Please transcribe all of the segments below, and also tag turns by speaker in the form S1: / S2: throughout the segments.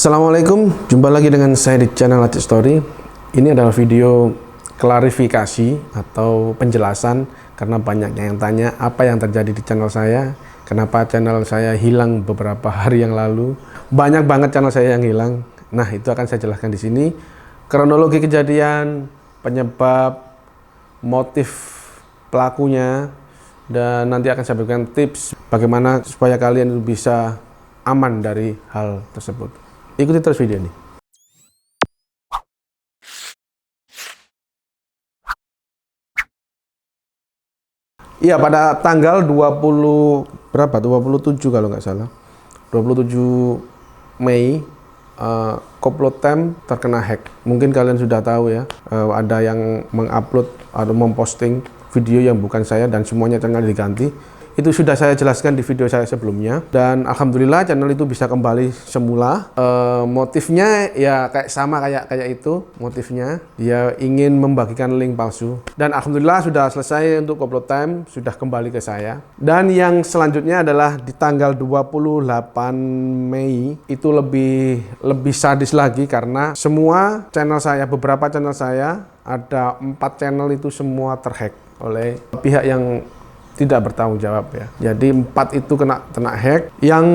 S1: Assalamualaikum, jumpa lagi dengan saya di channel Acik Story. Ini adalah video klarifikasi atau penjelasan karena banyaknya yang tanya apa yang terjadi di channel saya, kenapa channel saya hilang beberapa hari yang lalu. Banyak banget channel saya yang hilang. Nah, itu akan saya jelaskan di sini. Kronologi kejadian, penyebab, motif pelakunya, dan nanti akan saya berikan tips bagaimana supaya kalian bisa aman dari hal tersebut. Ikuti terus video ini. Iya, pada tanggal 27 kalau nggak salah. 27 Mei, Koplotem terkena hack. Mungkin kalian sudah tahu ya, ada yang mengupload atau memposting video yang bukan saya dan semuanya channel diganti. Itu sudah saya jelaskan di video saya sebelumnya, dan alhamdulillah channel itu bisa kembali semula. Motifnya ya sama kayak itu motifnya, dia ingin membagikan link palsu, dan alhamdulillah sudah selesai untuk Koplotem, sudah kembali ke saya. Dan yang selanjutnya adalah di tanggal 28 Mei itu lebih sadis lagi, karena semua channel saya, beberapa channel saya, ada 4 channel itu semua terhack oleh pihak yang tidak bertanggung jawab ya. Jadi 4 itu kena hack. Yang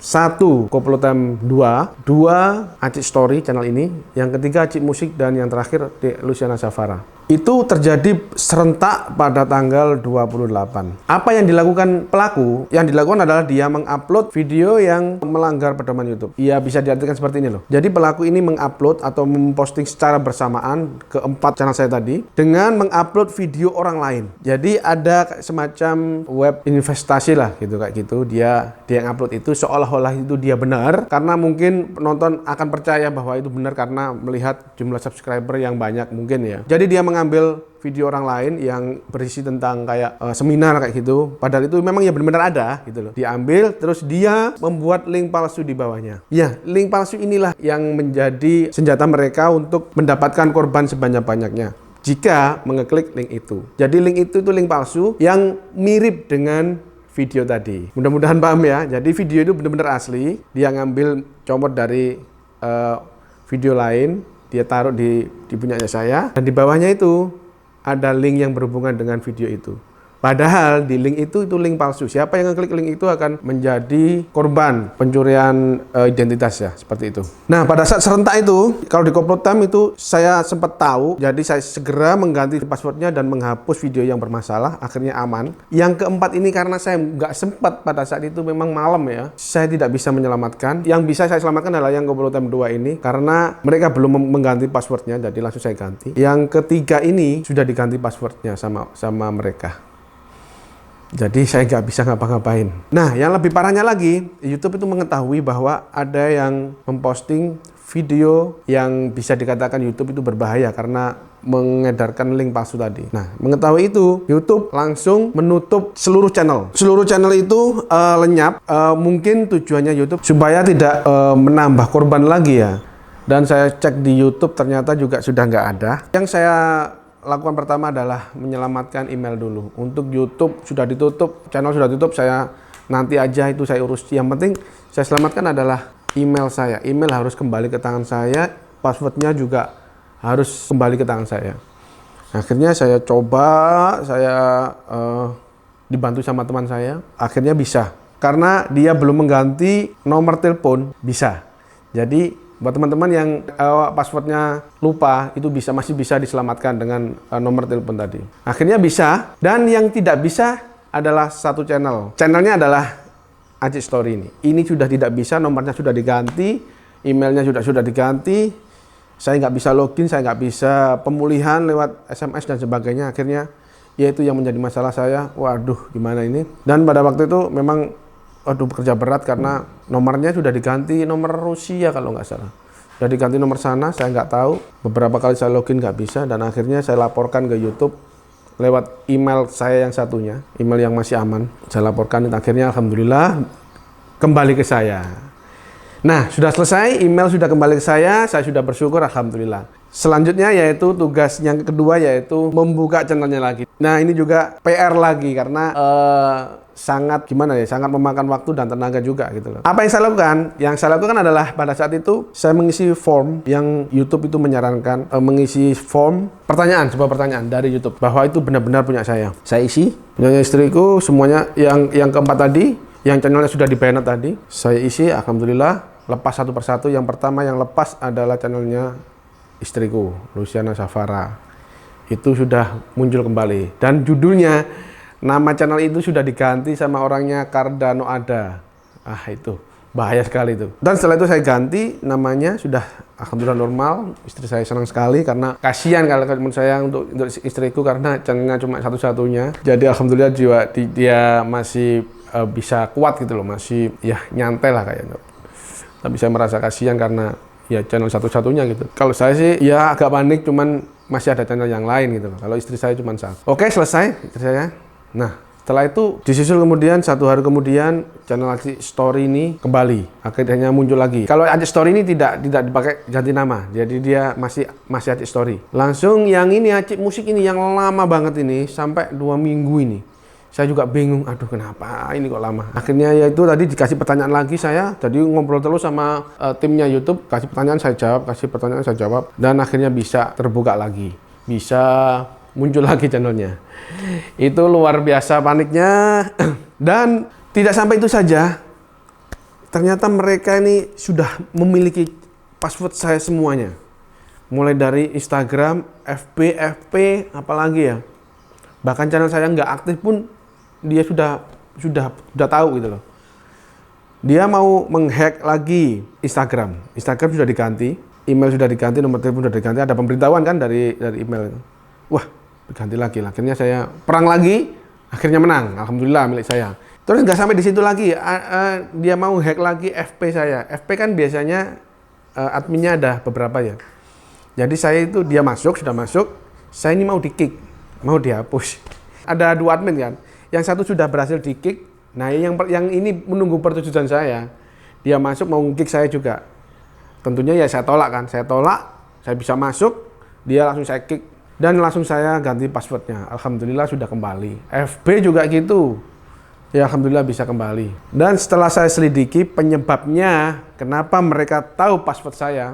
S1: 1 Koplotem 2 Acik Story channel ini, yang ketiga Acik Musik, dan yang terakhir di Luciana Savara. Itu terjadi serentak pada tanggal 28. Apa yang dilakukan pelaku? Yang dilakukan adalah dia mengupload video yang melanggar pedoman YouTube. Ya, bisa diartikan seperti ini loh. Jadi pelaku ini mengupload atau memposting secara bersamaan ke 4 channel saya tadi dengan mengupload video orang lain. Jadi ada semacam web investasi lah gitu, kayak gitu. Dia yang upload itu seolah-olah itu dia benar, karena mungkin penonton akan percaya bahwa itu benar karena melihat jumlah subscriber yang banyak mungkin ya. Jadi dia mengambil video orang lain yang berisi tentang kayak seminar kayak gitu, padahal itu memang ya benar-benar ada gitu loh. Diambil, terus dia membuat link palsu di bawahnya. Ya, link palsu inilah yang menjadi senjata mereka untuk mendapatkan korban sebanyak-banyaknya jika mengeklik link itu. Jadi link itu link palsu yang mirip dengan video tadi. Mudah-mudahan paham ya. Jadi video itu benar-benar asli. Dia ngambil comot dari video lain, dia taruh di punyanya saya, dan di bawahnya itu ada link yang berhubungan dengan video itu. Padahal di link itu link palsu. Siapa yang ngeklik link itu akan menjadi korban pencurian identitas ya, seperti itu. Nah, pada saat serentak itu, kalau di Koplotem itu saya sempat tahu, jadi saya segera mengganti passwordnya dan menghapus video yang bermasalah, akhirnya aman. Yang keempat ini karena saya nggak sempat pada saat itu, memang malam ya, saya tidak bisa menyelamatkan. Yang bisa saya selamatkan adalah yang Koplotem 2 ini, karena mereka belum mengganti passwordnya, jadi langsung saya ganti. Yang ketiga ini sudah diganti passwordnya sama mereka. Jadi saya nggak bisa ngapa-ngapain. Nah, yang lebih parahnya lagi, YouTube itu mengetahui bahwa ada yang memposting video yang bisa dikatakan YouTube itu berbahaya karena mengedarkan link palsu tadi. Nah, mengetahui itu, YouTube langsung menutup seluruh channel. Seluruh channel itu lenyap. Mungkin tujuannya YouTube supaya tidak menambah korban lagi ya. Dan saya cek di YouTube ternyata juga sudah nggak ada. Yang saya lakukan pertama adalah menyelamatkan email dulu. Untuk YouTube sudah ditutup, channel sudah ditutup, saya nanti aja itu saya urus. Yang penting saya selamatkan adalah email saya. Email harus kembali ke tangan saya, passwordnya juga harus kembali ke tangan saya. Akhirnya saya coba, saya dibantu sama teman saya, akhirnya bisa. Karena dia belum mengganti nomor telepon, bisa. Jadi buat teman-teman yang passwordnya lupa, itu masih bisa diselamatkan dengan nomor telepon tadi. Akhirnya bisa. Dan yang tidak bisa adalah satu channel. Channelnya adalah Acik Story ini. Ini sudah tidak bisa, nomornya sudah diganti, emailnya sudah diganti. Saya nggak bisa login, saya nggak bisa pemulihan lewat SMS dan sebagainya. Akhirnya ya itu yang menjadi masalah saya. Waduh, gimana ini? Dan pada waktu itu memang bekerja berat karena nomornya sudah diganti nomor Rusia kalau nggak salah. Sudah diganti nomor sana, saya nggak tahu. Beberapa kali saya login nggak bisa, dan akhirnya saya laporkan ke YouTube lewat email saya yang satunya, email yang masih aman. Saya laporkan, dan akhirnya alhamdulillah kembali ke saya. Nah, sudah selesai, email sudah kembali ke saya sudah bersyukur alhamdulillah. Selanjutnya yaitu tugas yang kedua, yaitu membuka channelnya lagi. Nah, ini juga PR lagi karena sangat gimana ya, sangat memakan waktu dan tenaga juga gitu loh. Apa yang saya lakukan? Yang saya lakukan adalah pada saat itu saya mengisi form yang YouTube itu menyarankan, mengisi form pertanyaan, sebuah pertanyaan dari YouTube bahwa itu benar-benar punya saya. Saya isi, punya istriku, semuanya yang keempat tadi, yang channelnya sudah di-banned tadi, saya isi, alhamdulillah lepas satu persatu. Yang pertama yang lepas adalah channelnya istriku, Luciana Safara. Itu sudah muncul kembali dan judulnya, nama channel itu sudah diganti sama orangnya Cardano Ada. Itu bahaya sekali itu. Dan setelah itu saya ganti namanya, sudah alhamdulillah normal. Istri saya senang sekali karena kasihan kalau menurut saya untuk istriku karena channelnya cuma satu-satunya. Jadi alhamdulillah dia masih bisa kuat gitu loh, masih ya nyantai lah kayaknya. Tapi saya merasa kasihan karena ya channel satu-satunya gitu. Kalau saya sih ya agak panik, cuman masih ada channel yang lain gitu loh. Kalau istri saya cuma satu. Oke, selesai istri saya. Nah, setelah itu disusul kemudian 1 hari kemudian channel Acik Story ini kembali, akhirnya muncul lagi. Kalau Acik Story ini tidak dipakai ganti nama, jadi dia masih Acik Story. Langsung yang ini Acik Musik ini yang lama banget ini sampai 2 minggu ini. Saya juga bingung, aduh kenapa ini kok lama. Akhirnya ya itu tadi dikasih pertanyaan lagi saya, jadi ngobrol terus sama timnya YouTube, kasih pertanyaan saya jawab, kasih pertanyaan saya jawab, dan akhirnya bisa terbuka lagi, bisa muncul lagi channelnya. Itu luar biasa paniknya. Dan tidak sampai itu saja, ternyata mereka ini sudah memiliki password saya semuanya, mulai dari Instagram, FB, apalagi ya, bahkan channel saya nggak aktif pun dia sudah tahu gitu loh. Dia mau menghack lagi Instagram sudah diganti, email sudah diganti, nomor telepon sudah diganti, ada pemberitahuan kan dari email itu. Wah, diganti lagi. Akhirnya saya perang lagi, akhirnya menang. Alhamdulillah milik saya. Terus nggak sampai di situ lagi, dia mau hack lagi FP saya. FP kan biasanya adminnya ada beberapa ya. Jadi saya itu dia sudah masuk, saya ini mau di-kick, mau dihapus. Ada 2 admin kan, yang satu sudah berhasil di-kick. Nah yang ini menunggu persetujuan saya. Dia masuk mau nge-kick saya juga. Tentunya ya saya tolak kan, saya bisa masuk, dia langsung saya kick. Dan langsung saya ganti passwordnya. Alhamdulillah sudah kembali. FB juga gitu. Ya alhamdulillah bisa kembali. Dan setelah saya selidiki penyebabnya kenapa mereka tahu password saya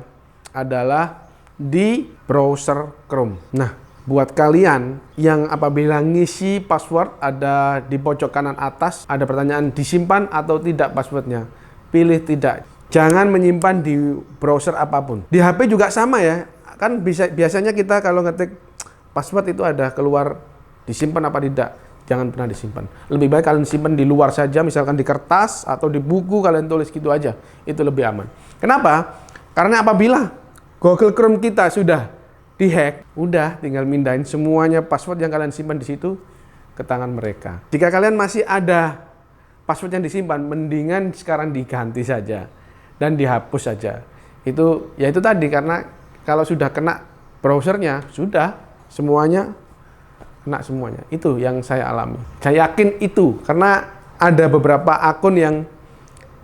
S1: adalah di browser Chrome. Nah, buat kalian yang apabila ngisi password ada di pojok kanan atas ada pertanyaan disimpan atau tidak passwordnya. Pilih tidak. Jangan menyimpan di browser apapun. Di HP juga sama ya. Kan biasanya kita kalau ngetik password itu ada keluar disimpan apa tidak. Jangan pernah disimpan. Lebih baik kalian simpan di luar saja, misalkan di kertas atau di buku kalian tulis gitu aja. Itu lebih aman. Kenapa? Karena apabila Google Chrome kita sudah dihack, udah tinggal mindahin semuanya password yang kalian simpan di situ ke tangan mereka. Jika kalian masih ada password yang disimpan, mendingan sekarang diganti saja dan dihapus saja. Itu ya itu tadi, karena kalau sudah kena browsernya sudah semuanya kena semuanya. Itu yang saya alami. Saya yakin itu karena ada beberapa akun yang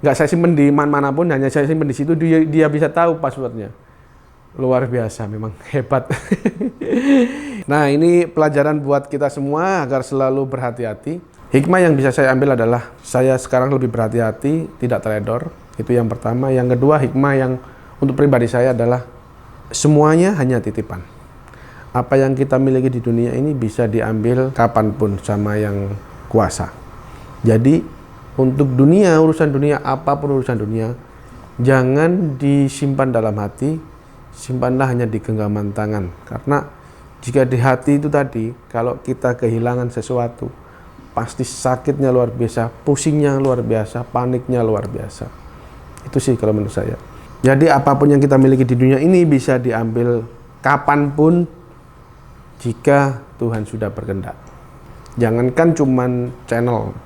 S1: nggak saya simpan di manapun, hanya saya simpan di situ, dia bisa tahu passwordnya. Luar biasa, memang hebat. Nah, ini pelajaran buat kita semua agar selalu berhati-hati. Hikmah yang bisa saya ambil adalah saya sekarang lebih berhati-hati, tidak teledor. Itu yang pertama. Yang kedua, hikmah yang untuk pribadi saya adalah semuanya hanya titipan. Apa yang kita miliki di dunia ini bisa diambil kapanpun sama yang kuasa. Jadi untuk dunia, urusan dunia, apapun urusan dunia, jangan disimpan dalam hati, simpanlah hanya di genggaman tangan. Karena jika di hati itu tadi, kalau kita kehilangan sesuatu, pasti sakitnya luar biasa, pusingnya luar biasa, paniknya luar biasa. Itu sih kalau menurut saya. Jadi apapun yang kita miliki di dunia ini bisa diambil kapanpun jika Tuhan sudah berkehendak. Jangankan cuman channel,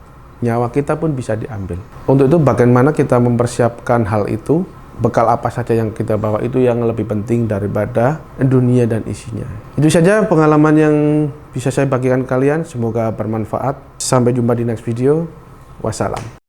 S1: nyawa kita pun bisa diambil. Untuk itu bagaimana kita mempersiapkan hal itu, bekal apa saja yang kita bawa itu yang lebih penting daripada dunia dan isinya. Itu saja pengalaman yang bisa saya bagikan ke kalian, semoga bermanfaat. Sampai jumpa di next video. Wassalam.